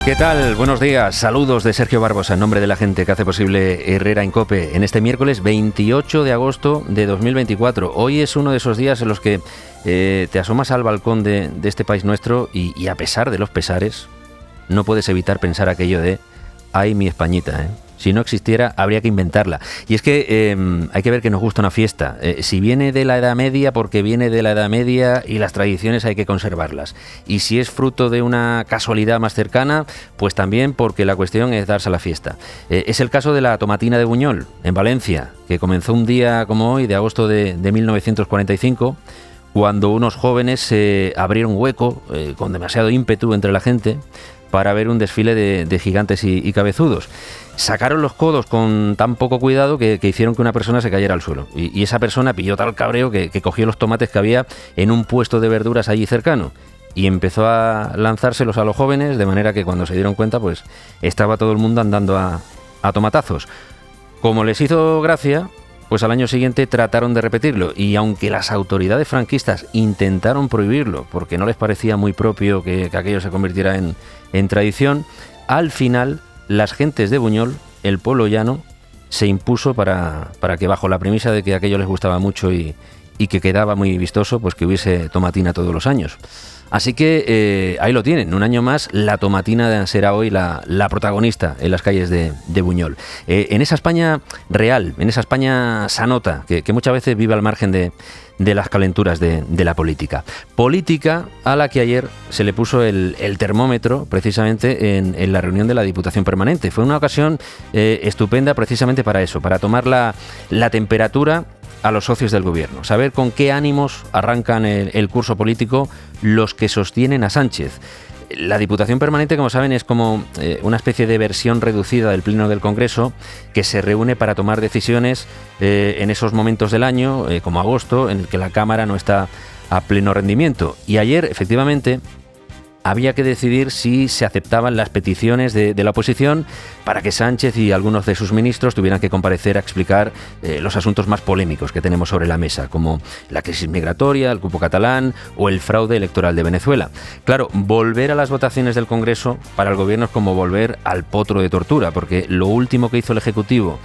¿Qué tal? Buenos días. Saludos de Sergio Barbosa en nombre de la gente que hace posible Herrera en COPE en este miércoles 28 de agosto de 2024. Hoy es uno de esos días en los que te asomas al balcón de este país nuestro y a pesar de los pesares no puedes evitar pensar aquello de ¡ay, mi Españita! Si no existiera, habría que inventarla. Y es que hay que ver que nos gusta una fiesta. Si viene de la Edad Media, porque viene de la Edad Media y las tradiciones hay que conservarlas. Y si es fruto de una casualidad más cercana, pues también porque la cuestión es darse a la fiesta. Es el caso de la tomatina de Buñol, en Valencia, que comenzó un día como hoy, de agosto de 1945, cuando unos jóvenes se abrieron hueco con demasiado ímpetu entre la gente para ver un desfile de gigantes y cabezudos. Sacaron los codos con tan poco cuidado que hicieron que una persona se cayera al suelo. Y esa persona pilló tal cabreo que cogió los tomates que había en un puesto de verduras allí cercano y empezó a lanzárselos a los jóvenes, de manera que cuando se dieron cuenta, pues estaba todo el mundo andando a tomatazos. Como les hizo gracia, pues al año siguiente trataron de repetirlo, y aunque las autoridades franquistas intentaron prohibirlo porque no les parecía muy propio que aquello se convirtiera en tradición, al final las gentes de Buñol, el pueblo llano, se impuso para que, bajo la premisa de que aquello les gustaba mucho y que quedaba muy vistoso, pues que hubiese tomatina todos los años. Así que ahí lo tienen, un año más la tomatina será hoy la protagonista en las calles de Buñol. En esa España real, en esa España sanota, que muchas veces vive al margen de las calenturas de la política. Política a la que ayer se le puso el termómetro precisamente en la reunión de la Diputación Permanente. Fue una ocasión estupenda precisamente para eso, para tomar la temperatura a los socios del gobierno, saber con qué ánimos arrancan el curso político los que sostienen a Sánchez. La Diputación Permanente, como saben, es como una especie de versión reducida del Pleno del Congreso que se reúne para tomar decisiones en esos momentos del año, como agosto, en el que la Cámara no está a pleno rendimiento. Y ayer, efectivamente, había que decidir si se aceptaban las peticiones de la oposición para que Sánchez y algunos de sus ministros tuvieran que comparecer a explicar los asuntos más polémicos que tenemos sobre la mesa, como la crisis migratoria, el cupo catalán o el fraude electoral de Venezuela. Claro, volver a las votaciones del Congreso para el gobierno es como volver al potro de tortura, porque lo último que hizo el Ejecutivo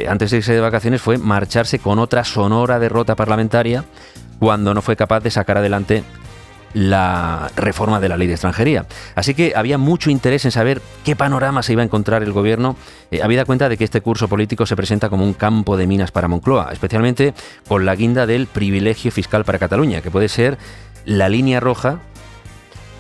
antes de irse de vacaciones fue marcharse con otra sonora derrota parlamentaria cuando no fue capaz de sacar adelante la reforma de la ley de extranjería. Así que había mucho interés en saber qué panorama se iba a encontrar el gobierno, habida cuenta de que este curso político se presenta como un campo de minas para Moncloa, especialmente con la guinda del privilegio fiscal para Cataluña, que puede ser la línea roja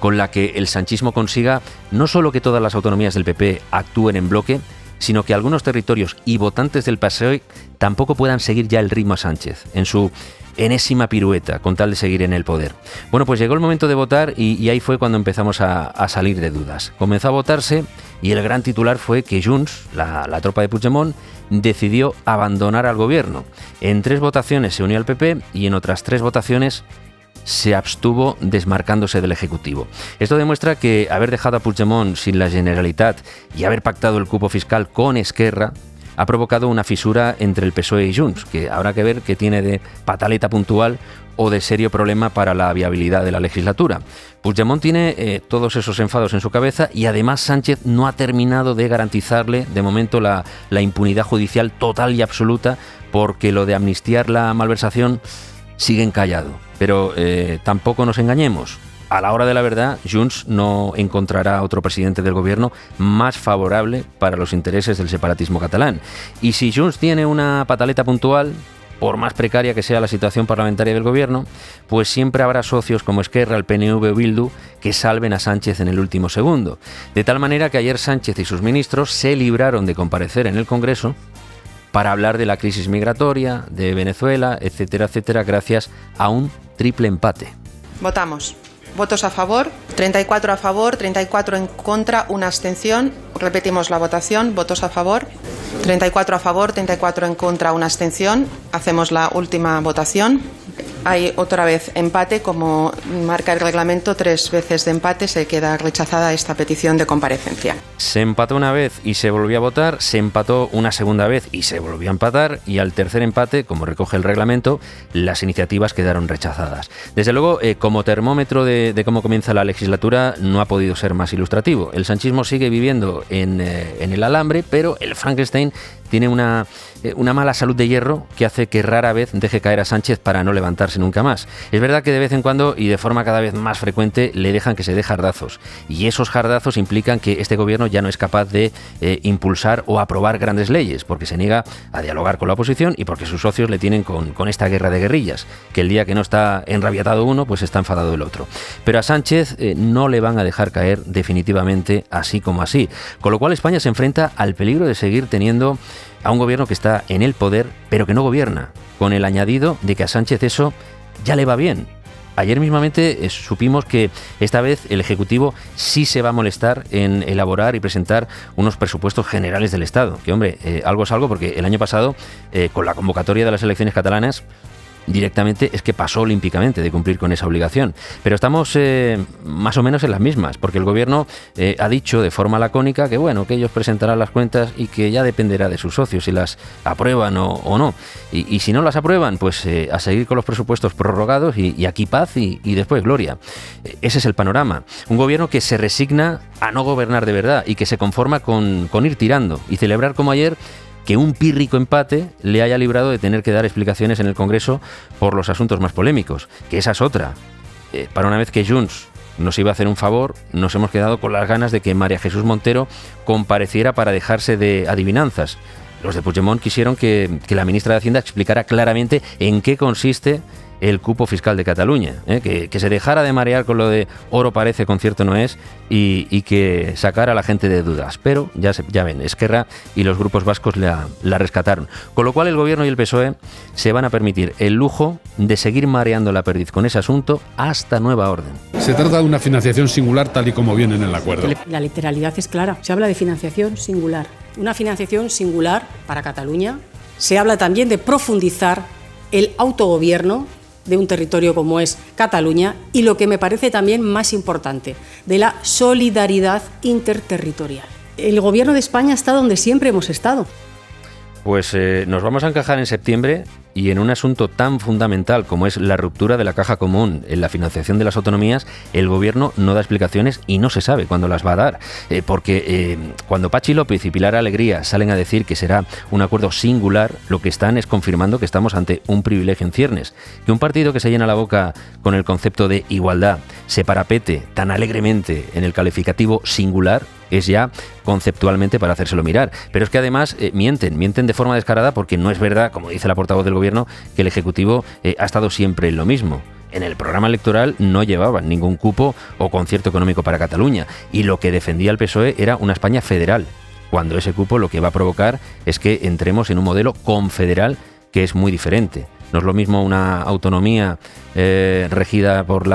con la que el sanchismo consiga no solo que todas las autonomías del PP actúen en bloque, sino que algunos territorios y votantes del PSOE tampoco puedan seguir ya el ritmo a Sánchez en su enésima pirueta con tal de seguir en el poder. Bueno, pues llegó el momento de votar y ahí fue cuando empezamos a salir de dudas. Comenzó a votarse y el gran titular fue que Junts, la tropa de Puigdemont, decidió abandonar al gobierno. En 3 votaciones se unió al PP y en otras 3 votaciones se abstuvo, desmarcándose del Ejecutivo. Esto demuestra que haber dejado a Puigdemont sin la Generalitat y haber pactado el cupo fiscal con Esquerra ha provocado una fisura entre el PSOE y Junts, que habrá que ver qué tiene de pataleta puntual o de serio problema para la viabilidad de la legislatura. Puigdemont tiene todos esos enfados en su cabeza y además Sánchez no ha terminado de garantizarle de momento la impunidad judicial total y absoluta, porque lo de amnistiar la malversación siguen callado. Pero tampoco nos engañemos. A la hora de la verdad, Junts no encontrará otro presidente del gobierno más favorable para los intereses del separatismo catalán. Y si Junts tiene una pataleta puntual, por más precaria que sea la situación parlamentaria del gobierno, pues siempre habrá socios como Esquerra, el PNV o Bildu que salven a Sánchez en el último segundo. De tal manera que ayer Sánchez y sus ministros se libraron de comparecer en el Congreso para hablar de la crisis migratoria, de Venezuela, etcétera, etcétera, gracias a un triple empate. Votamos. Votos a favor, 34 a favor, 34 en contra, una abstención. Repetimos la votación. Votos a favor, 34 a favor, 34 en contra, una abstención. Hacemos la última votación. hay otra vez empate, como marca el reglamento, 3 veces de empate, se queda rechazada esta petición de comparecencia. Se empató una vez y se volvió a votar, se empató una segunda vez y se volvió a empatar, y al tercer empate, como recoge el reglamento, las iniciativas quedaron rechazadas. Desde luego, como termómetro de cómo comienza la legislatura, no ha podido ser más ilustrativo. El sanchismo sigue viviendo en el alambre, pero el Frankenstein tiene una mala salud de hierro que hace que rara vez deje caer a Sánchez para no levantarse nunca más. Es verdad que de vez en cuando y de forma cada vez más frecuente le dejan que se dé jardazos, y esos jardazos implican que este gobierno ya no es capaz de impulsar o aprobar grandes leyes, porque se niega a dialogar con la oposición y porque sus socios le tienen con esta guerra de guerrillas, que el día que no está enrabiatado uno, pues está enfadado el otro. Pero a Sánchez no le van a dejar caer definitivamente así como así, con lo cual España se enfrenta al peligro de seguir teniendo a un gobierno que está en el poder, pero que no gobierna, con el añadido de que a Sánchez eso ya le va bien. Ayer mismamente supimos que esta vez el Ejecutivo sí se va a molestar en elaborar y presentar unos presupuestos generales del Estado. Que, hombre, algo es algo, porque el año pasado, con la convocatoria de las elecciones catalanas, directamente es que pasó olímpicamente de cumplir con esa obligación. Pero estamos más o menos en las mismas, porque el gobierno ha dicho de forma lacónica que bueno, que ellos presentarán las cuentas y que ya dependerá de sus socios si las aprueban o no. Y si no las aprueban, pues a seguir con los presupuestos prorrogados y aquí paz y después gloria. Ese es el panorama. Un gobierno que se resigna a no gobernar de verdad y que se conforma con ir tirando y celebrar, como ayer, que un pírrico empate le haya librado de tener que dar explicaciones en el Congreso por los asuntos más polémicos, que esa es otra. Para una vez que Junts nos iba a hacer un favor, nos hemos quedado con las ganas de que María Jesús Montero compareciera para dejarse de adivinanzas. Los de Puigdemont quisieron que la ministra de Hacienda explicara claramente en qué consiste el cupo fiscal de Cataluña, que se dejara de marear con lo de oro parece, concierto no es, y que sacara a la gente de dudas. Pero ya ven, Esquerra y los grupos vascos la rescataron. Con lo cual el Gobierno y el PSOE se van a permitir el lujo de seguir mareando la perdiz con ese asunto hasta nueva orden. Se trata de una financiación singular tal y como viene en el acuerdo. La literalidad es clara. Se habla de financiación singular. Una financiación singular para Cataluña. Se habla también de profundizar el autogobierno de un territorio como es Cataluña, y lo que me parece también más importante, de la solidaridad interterritorial. El gobierno de España está donde siempre hemos estado. Pues nos vamos a encajar en septiembre, y en un asunto tan fundamental como es la ruptura de la caja común en la financiación de las autonomías, el gobierno no da explicaciones y no se sabe cuándo las va a dar, porque cuando Pachi López y Pilar Alegría salen a decir que será un acuerdo singular, lo que están es confirmando que estamos ante un privilegio en ciernes, que un partido que se llena la boca con el concepto de igualdad se parapete tan alegremente en el calificativo singular es ya conceptualmente para hacérselo mirar. Pero es que además mienten de forma descarada, porque no es verdad, como dice la portavoz del Gobierno, que el Ejecutivo ha estado siempre en lo mismo. En el programa electoral no llevaban ningún cupo o concierto económico para Cataluña, y lo que defendía el PSOE era una España federal, cuando ese cupo lo que va a provocar es que entremos en un modelo confederal que es muy diferente. No es lo mismo una autonomía regida por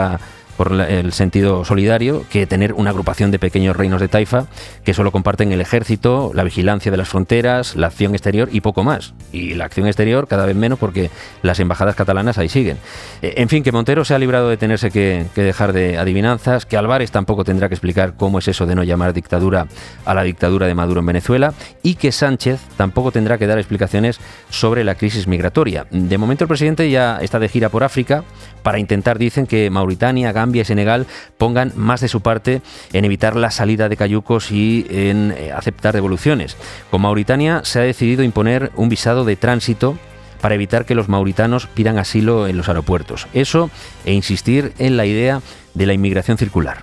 el sentido solidario que tener una agrupación de pequeños reinos de taifa que solo comparten el ejército, la vigilancia de las fronteras, la acción exterior y poco más. Y la acción exterior cada vez menos, porque las embajadas catalanas ahí siguen. En fin, que Montero se ha librado de tenerse que dejar de adivinanzas, que Álvarez tampoco tendrá que explicar cómo es eso de no llamar dictadura a la dictadura de Maduro en Venezuela, y que Sánchez tampoco tendrá que dar explicaciones sobre la crisis migratoria. De momento el presidente ya está de gira por África para intentar, dicen, que Mauritania, Gambia y Senegal pongan más de su parte en evitar la salida de cayucos y en aceptar devoluciones. Con Mauritania se ha decidido imponer un visado de tránsito para evitar que los mauritanos pidan asilo en los aeropuertos. Eso, e insistir en la idea de la inmigración circular.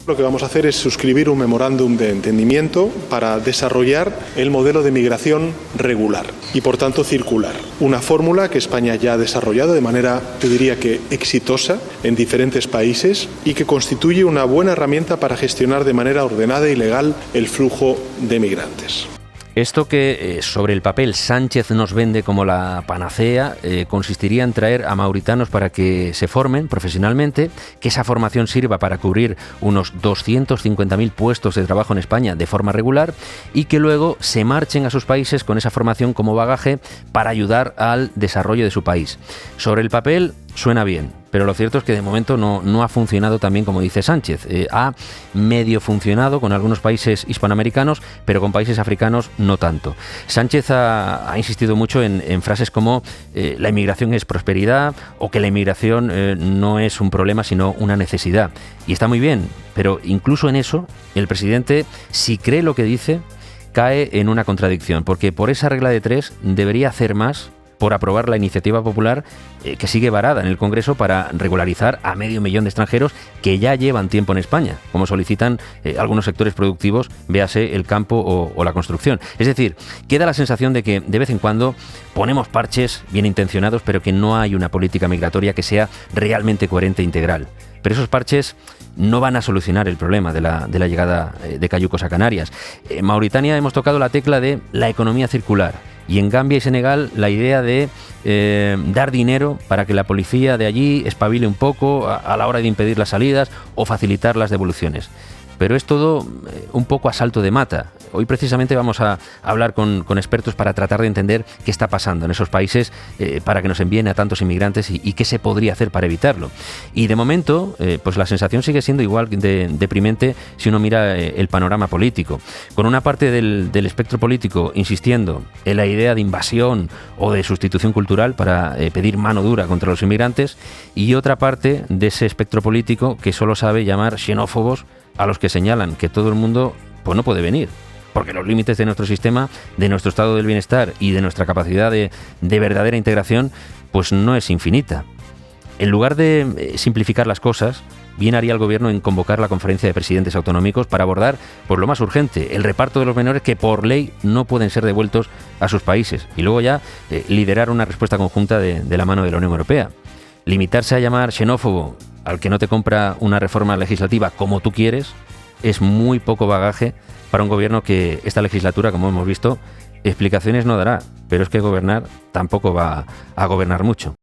Lo que vamos a hacer es suscribir un memorándum de entendimiento para desarrollar el modelo de migración regular y, por tanto, circular. Una fórmula que España ya ha desarrollado de manera, yo diría que exitosa, en diferentes países, y que constituye una buena herramienta para gestionar de manera ordenada y legal el flujo de migrantes. Esto que sobre el papel Sánchez nos vende como la panacea, consistiría en traer a mauritanos para que se formen profesionalmente, que esa formación sirva para cubrir unos 250.000 puestos de trabajo en España de forma regular, y que luego se marchen a sus países con esa formación como bagaje para ayudar al desarrollo de su país. Sobre el papel suena bien, pero lo cierto es que de momento no ha funcionado tan bien como dice Sánchez. Ha medio funcionado con algunos países hispanoamericanos, pero con países africanos no tanto. Sánchez ha insistido mucho en frases como la inmigración es prosperidad o que la inmigración no es un problema sino una necesidad. Y está muy bien, pero incluso en eso el presidente, si cree lo que dice, cae en una contradicción, porque por esa regla de 3 debería hacer más por aprobar la iniciativa popular que sigue varada en el Congreso para regularizar a 500.000 de extranjeros que ya llevan tiempo en España, como solicitan algunos sectores productivos, véase el campo o la construcción. Es decir, queda la sensación de que de vez en cuando ponemos parches bien intencionados, pero que no hay una política migratoria que sea realmente coherente e integral. Pero esos parches no van a solucionar el problema de la llegada de cayucos a Canarias. En Mauritania hemos tocado la tecla de la economía circular. Y en Gambia y Senegal la idea de dar dinero para que la policía de allí espabile un poco a la hora de impedir las salidas o facilitar las devoluciones. Pero es todo un poco a salto de mata. Hoy precisamente vamos a hablar con expertos para tratar de entender qué está pasando en esos países para que nos envíen a tantos inmigrantes y qué se podría hacer para evitarlo. Y de momento, pues la sensación sigue siendo igual de deprimente si uno mira el panorama político. Con una parte del espectro político insistiendo en la idea de invasión o de sustitución cultural para pedir mano dura contra los inmigrantes, y otra parte de ese espectro político que solo sabe llamar xenófobos a los que señalan que todo el mundo pues no puede venir, porque los límites de nuestro sistema, de nuestro estado del bienestar y de nuestra capacidad de verdadera integración, pues no es infinita. En lugar de simplificar las cosas, bien haría el gobierno en convocar la conferencia de presidentes autonómicos para abordar pues lo más urgente, el reparto de los menores que por ley no pueden ser devueltos a sus países, y luego ya liderar una respuesta conjunta de la mano de la Unión Europea. Limitarse a llamar xenófobo al que no te compra una reforma legislativa como tú quieres es muy poco bagaje para un gobierno que esta legislatura, como hemos visto, explicaciones no dará, pero es que gobernar tampoco va a gobernar mucho.